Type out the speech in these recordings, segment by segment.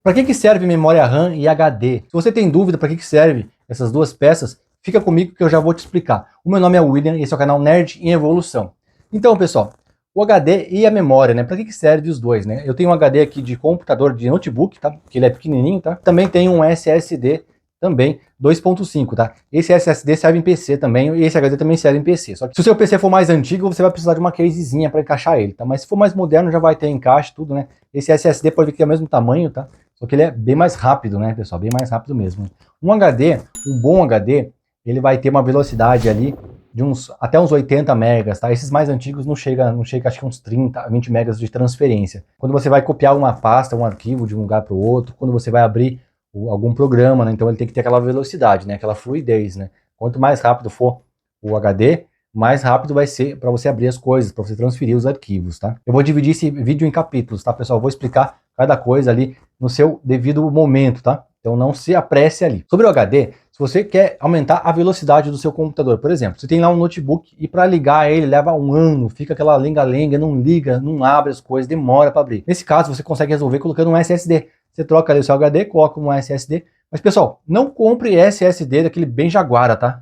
Para que serve memória RAM e HD? Se você tem dúvida para que serve essas duas peças, fica comigo que eu já vou te explicar. O meu nome é William e esse é o canal Nerd em Evolução. Então, pessoal, o HD e a memória, né? Para que serve os dois, né? Eu tenho um HD aqui de computador, de notebook, tá? Que ele é pequenininho, tá? Também tem um SSD também 2.5, tá? Esse SSD serve em PC também e esse HD também serve em PC. Só que se o seu PC for mais antigo, você vai precisar de uma casezinha para encaixar ele, tá? Mas se for mais moderno, já vai ter encaixe, tudo, né? Esse SSD pode ver que é o mesmo tamanho, tá? Só que ele é bem mais rápido, né, pessoal? Bem mais rápido mesmo. Um HD, um bom HD, ele vai ter uma velocidade ali de até uns 80 megas, tá? Esses mais antigos não chega acho que uns 30, 20 megas de transferência. Quando você vai copiar uma pasta, um arquivo de um lugar para o outro, quando você vai abrir algum programa, né? Então ele tem que ter aquela velocidade, né? Aquela fluidez, né? Quanto mais rápido for o HD, mais rápido vai ser para você abrir as coisas, para você transferir os arquivos, tá? Eu vou dividir esse vídeo em capítulos, tá, pessoal? Eu vou explicar cada coisa ali no seu devido momento, tá? Então não se apresse ali. Sobre o HD, se você quer aumentar a velocidade do seu computador, por exemplo, você tem lá um notebook e para ligar ele leva um ano, fica aquela lenga-lenga, não liga, não abre as coisas, demora para abrir. Nesse caso, você consegue resolver colocando um SSD. Você troca ali o seu HD, coloca um SSD. Mas, pessoal, não compre SSD daquele bem Jaguara, tá?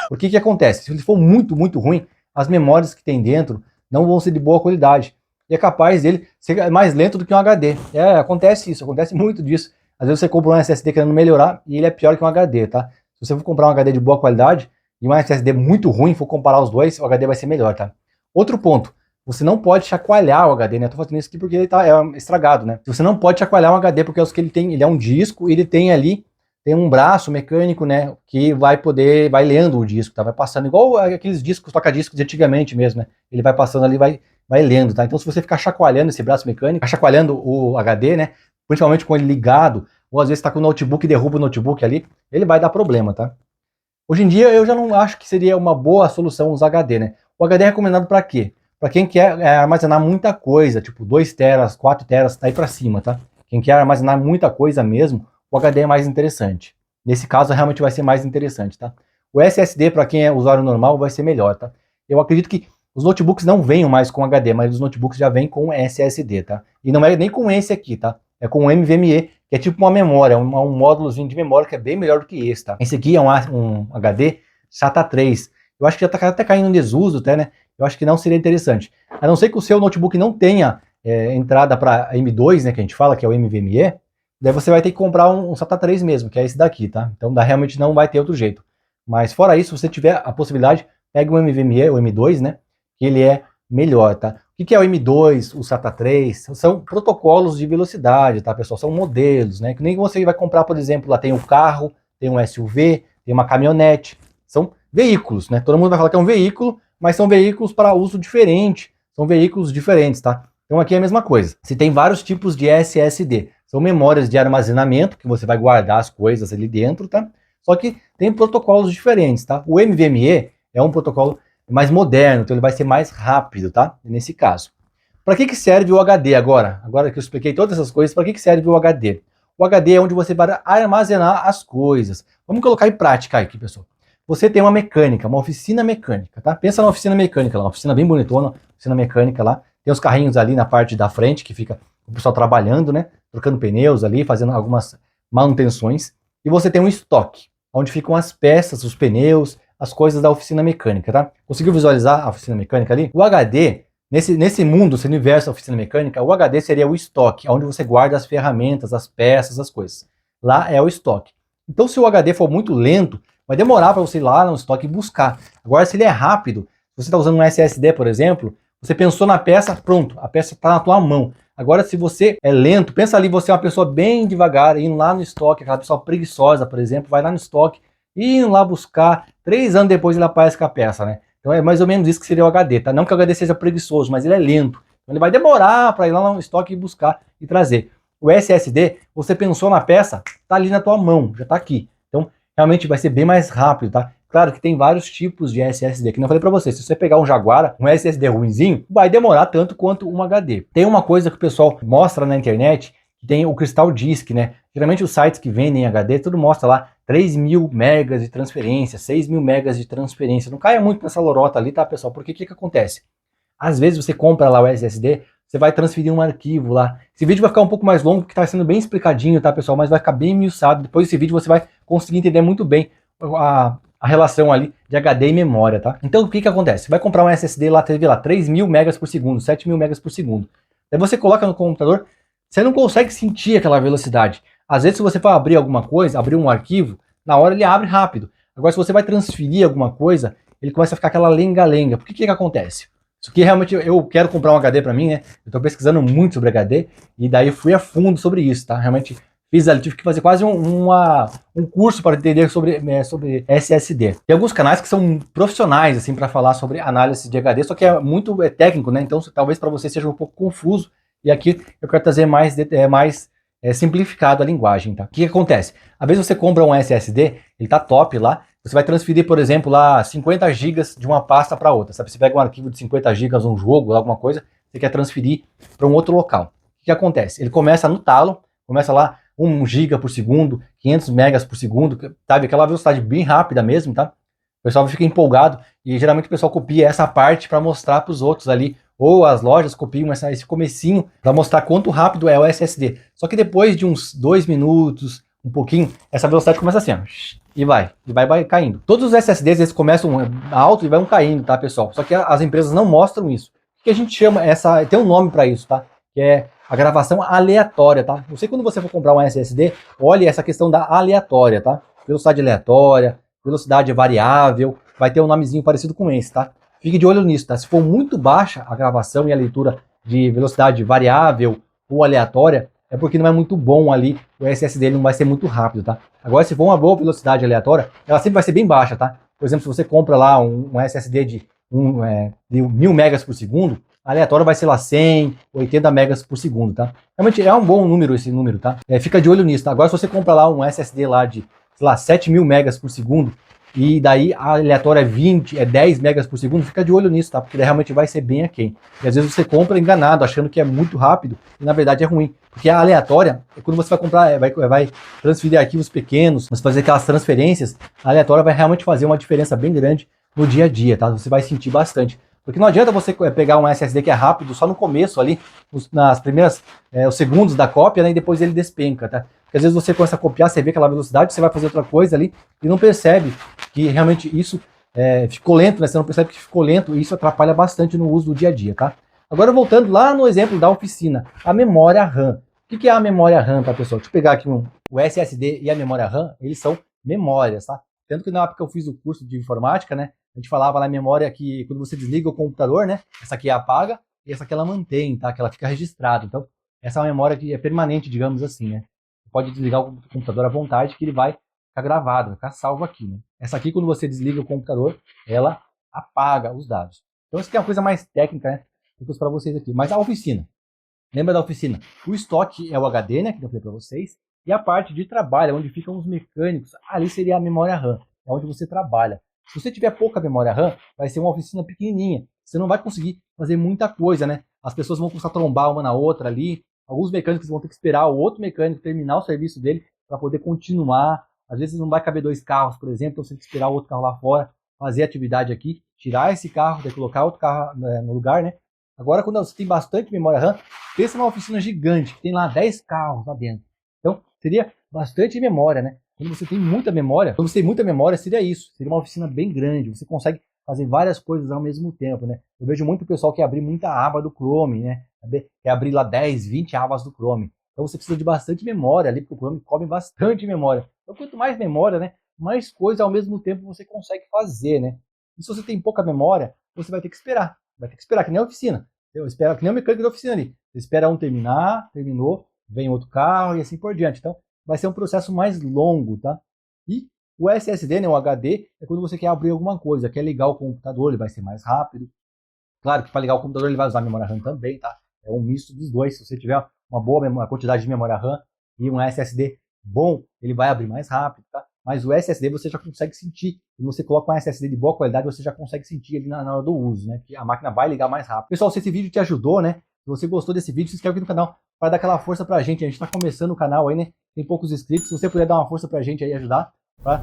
Porque que acontece? Se ele for muito, muito ruim, as memórias que tem dentro não vão ser de boa qualidade. E é capaz dele ser mais lento do que um HD. Acontece isso, acontece muito disso. Às vezes você compra um SSD querendo melhorar e ele é pior que um HD, tá? Se você for comprar um HD de boa qualidade e um SSD muito ruim, for comparar os dois, o HD vai ser melhor, tá? Outro ponto, você não pode chacoalhar o HD, né? Eu tô fazendo isso aqui porque ele tá estragado, né? Você não pode chacoalhar um HD porque é o que ele tem, ele é um disco e ele tem ali um braço mecânico, né, que vai lendo o disco, tá? Vai passando igual aqueles discos, toca-discos de antigamente mesmo, né? Ele vai passando ali, vai lendo, tá? Então se você ficar chacoalhando esse braço mecânico, chacoalhando o HD, né, principalmente com ele ligado, ou às vezes está com o notebook e derruba o notebook ali, ele vai dar problema, tá? Hoje em dia eu já não acho que seria uma boa solução usar HD, né? O HD é recomendado para quê? Para quem quer armazenar muita coisa, tipo 2 teras, 4 teras, tá aí para cima, tá? Quem quer armazenar muita coisa mesmo, o HD é mais interessante. Nesse caso, realmente vai ser mais interessante, tá? O SSD, para quem é usuário normal, vai ser melhor, tá? Eu acredito que os notebooks não venham mais com HD, mas os notebooks já vêm com SSD, tá? E não é nem com esse aqui, tá? É com o NVMe, que é tipo uma memória, um módulozinho de memória que é bem melhor do que esse, tá? Esse aqui é um HD SATA 3. Eu acho que já tá até caindo em desuso, até, né? Eu acho que não seria interessante. A não ser que o seu notebook não tenha entrada para M2, né, que a gente fala, que é o NVMe, daí você vai ter que comprar um SATA 3 mesmo, que é esse daqui, tá? Então realmente não vai ter outro jeito. Mas fora isso, se você tiver a possibilidade, pega o NVMe, o M2, né? Que ele é melhor, tá? O que é o M2, o SATA 3? São protocolos de velocidade, tá, pessoal? São modelos, né? Que nem você vai comprar, por exemplo, lá tem um carro, tem um SUV, tem uma caminhonete. São veículos, né? Todo mundo vai falar que é um veículo, mas são veículos para uso diferente. São veículos diferentes, tá? Então aqui é a mesma coisa. Você tem vários tipos de SSD. São memórias de armazenamento, que você vai guardar as coisas ali dentro, tá? Só que tem protocolos diferentes, tá? O NVMe é um protocolo mais moderno, então ele vai ser mais rápido, tá? Nesse caso. Para que serve o HD agora? Agora que eu expliquei todas essas coisas, para que serve o HD? O HD é onde você vai armazenar as coisas. Vamos colocar em prática aqui, pessoal. Você tem uma mecânica, uma oficina mecânica, tá? Pensa na oficina mecânica lá, uma oficina bem bonitona, oficina mecânica lá. Tem os carrinhos ali na parte da frente, que fica o pessoal trabalhando, né? Trocando pneus ali, fazendo algumas manutenções. E você tem um estoque, onde ficam as peças, os pneus, as coisas da oficina mecânica, tá? Conseguiu visualizar a oficina mecânica ali? O HD, nesse mundo, esse universo da oficina mecânica, o HD seria o estoque, onde você guarda as ferramentas, as peças, as coisas. Lá é o estoque. Então, se o HD for muito lento, vai demorar para você ir lá no estoque e buscar. Agora, se ele é rápido, se você está usando um SSD, por exemplo, você pensou na peça, pronto, a peça está na tua mão. Agora, se você é lento, pensa ali, você é uma pessoa bem devagar, indo lá no estoque, aquela pessoa preguiçosa, por exemplo, vai lá no estoque, indo lá buscar, 3 anos depois ele aparece com a peça, né? Então é mais ou menos isso que seria o HD, tá? Não que o HD seja preguiçoso, mas ele é lento. Então ele vai demorar para ir lá no estoque e buscar e trazer. O SSD, você pensou na peça, tá ali na tua mão, já tá aqui. Então realmente vai ser bem mais rápido, tá? Claro que tem vários tipos de SSD, que não falei para você, se você pegar um Jaguar, um SSD ruinzinho, vai demorar tanto quanto um HD. Tem uma coisa que o pessoal mostra na internet, que tem o Crystal Disk, né? Geralmente os sites que vendem HD, tudo mostra lá 3.000 megas de transferência, 6.000 megas de transferência. Não caia muito nessa lorota ali, tá, pessoal? Porque o que acontece? Às vezes você compra lá o SSD, você vai transferir um arquivo lá. Esse vídeo vai ficar um pouco mais longo, porque está sendo bem explicadinho, tá, pessoal? Mas vai ficar bem esmiuçado. Depois desse vídeo você vai conseguir entender muito bem a relação ali de HD e memória, tá? Então o que acontece? Você vai comprar um SSD lá, teve lá 3.000 megas por segundo, 7.000 megas por segundo. Aí você coloca no computador, você não consegue sentir aquela velocidade. Às vezes se você for abrir alguma coisa, abrir um arquivo, na hora ele abre rápido. Agora se você vai transferir alguma coisa, ele começa a ficar aquela lenga-lenga. Por que acontece? Isso aqui realmente eu quero comprar um HD para mim, né? Eu tô pesquisando muito sobre HD e daí eu fui a fundo sobre isso, tá? Realmente fiz ali, tive que fazer quase um curso para entender sobre SSD. Tem alguns canais que são profissionais, assim, para falar sobre análise de HD, só que é muito técnico, né? Então talvez para você seja um pouco confuso. E aqui eu quero trazer mais simplificado a linguagem, tá? O que acontece? Às vezes você compra um SSD, ele tá top lá, você vai transferir, por exemplo, lá 50 GB de uma pasta para outra, sabe? Você pega um arquivo de 50 GB, um jogo, alguma coisa, você quer transferir para um outro local. O que acontece? Ele começa no talo, começa lá 1 GB por segundo, 500 megas por segundo, sabe? Aquela velocidade bem rápida mesmo, tá? O pessoal fica empolgado e geralmente o pessoal copia essa parte para mostrar para os outros ali, ou as lojas copiam esse comecinho para mostrar quanto rápido é o SSD. Só que depois de uns 2 minutos, um pouquinho, essa velocidade começa assim, ó, e vai caindo. Todos os SSDs eles começam alto e vão caindo, tá, pessoal? Só que as empresas não mostram isso. O que a gente chama tem um nome para isso, tá? Que é a gravação aleatória, tá? Você quando você for comprar um SSD, olhe essa questão da aleatória, tá? Velocidade aleatória, velocidade variável, vai ter um nomezinho parecido com esse, tá? Fique de olho nisso, tá? Se for muito baixa a gravação e a leitura de velocidade variável ou aleatória, é porque não é muito bom ali, o SSD dele não vai ser muito rápido, tá? Agora, se for uma boa velocidade aleatória, ela sempre vai ser bem baixa, tá? Por exemplo, se você compra lá um SSD de 1.000 megas por segundo, a aleatória vai ser lá 100, 80 megas por segundo, tá? Realmente é um bom número esse número, tá? Fica de olho nisso, tá? Agora, se você compra lá um SSD lá de, sei lá, 7.000 megas por segundo, e daí a aleatória é 20, 10 megas por segundo, fica de olho nisso, tá? Porque daí realmente vai ser bem aquém. E às vezes você compra enganado, achando que é muito rápido, e na verdade é ruim. Porque a aleatória, quando você vai comprar, vai transferir arquivos pequenos, você fazer aquelas transferências, a aleatória vai realmente fazer uma diferença bem grande no dia a dia, tá? Você vai sentir bastante. Porque não adianta você pegar um SSD que é rápido só no começo ali, nas primeiras, os segundos da cópia, né? E depois ele despenca, tá? Porque às vezes você começa a copiar, você vê aquela velocidade, você vai fazer outra coisa ali e não percebe que realmente isso ficou lento, né? Você não percebe que ficou lento e isso atrapalha bastante no uso do dia a dia, tá? Agora voltando lá no exemplo da oficina, a memória RAM. O que é a memória RAM, tá, pessoal? Deixa eu pegar aqui o SSD e a memória RAM, eles são memórias, tá? Tanto que na época que eu fiz o curso de informática, né? A gente falava na memória que quando você desliga o computador, né? Essa aqui apaga e essa aqui ela mantém, tá? Que ela fica registrada. Então, essa é uma memória que é permanente, digamos assim, né? Você pode desligar o computador à vontade que ele vai ficar gravado, vai ficar salvo aqui, né? Essa aqui, quando você desliga o computador, ela apaga os dados. Então, isso aqui é uma coisa mais técnica, né? Eu trouxe para vocês aqui. Mas a oficina. Lembra da oficina? O estoque é o HD, né? Que eu falei para vocês. E a parte de trabalho, onde ficam os mecânicos, ali seria a memória RAM. É onde você trabalha. Se você tiver pouca memória RAM, vai ser uma oficina pequenininha. Você não vai conseguir fazer muita coisa, né? As pessoas vão começar a trombar uma na outra ali. Alguns mecânicos vão ter que esperar o outro mecânico terminar o serviço dele para poder continuar. Às vezes não vai caber 2 carros, por exemplo, então você tem que esperar o outro carro lá fora, fazer a atividade aqui, tirar esse carro, daí colocar outro carro no lugar, né? Agora, quando você tem bastante memória RAM, pensa numa oficina gigante, que tem lá 10 carros lá dentro. Então, seria bastante memória, né? Quando você tem muita memória, seria isso. Seria uma oficina bem grande. Você consegue fazer várias coisas ao mesmo tempo, né? Eu vejo muito pessoal que abrir muita aba do Chrome, né? Quer abrir lá 10, 20 abas do Chrome. Então você precisa de bastante memória ali, porque o Chrome come bastante memória. Então quanto mais memória, né? Mais coisa ao mesmo tempo você consegue fazer, né? E se você tem pouca memória, você vai ter que esperar. Vai ter que esperar, que nem a oficina. Eu espero que nem o mecânico da oficina ali. Você espera um terminar, terminou, vem outro carro e assim por diante. Então, vai ser um processo mais longo, tá? E o SSD, né, o HD, é quando você quer abrir alguma coisa, quer ligar o computador, ele vai ser mais rápido. Claro que para ligar o computador ele vai usar a memória RAM também, tá? É um misto dos dois. Se você tiver uma boa quantidade de memória RAM e um SSD bom, ele vai abrir mais rápido, tá? Mas o SSD você já consegue sentir. Se você coloca um SSD de boa qualidade, você já consegue sentir ali na hora do uso, né? Que a máquina vai ligar mais rápido. Pessoal, se esse vídeo te ajudou, né? Se você gostou desse vídeo, se inscreve aqui no canal para dar aquela força pra gente. A gente tá começando o canal aí, né? Tem poucos inscritos. Se você puder dar uma força pra gente aí, ajudar, para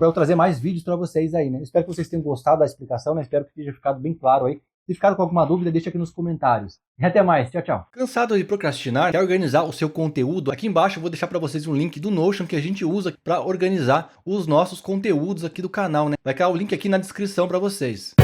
eu trazer mais vídeos para vocês aí, né? Espero que vocês tenham gostado da explicação, né? Espero que tenha ficado bem claro aí Se ficaram com alguma dúvida, deixa aqui nos comentários. E até mais, tchau, tchau. Cansado de procrastinar? Quer organizar o seu conteúdo? Aqui embaixo eu vou deixar para vocês um link do Notion que a gente usa para organizar os nossos conteúdos aqui do canal, né? Vai cair o link aqui na descrição para vocês.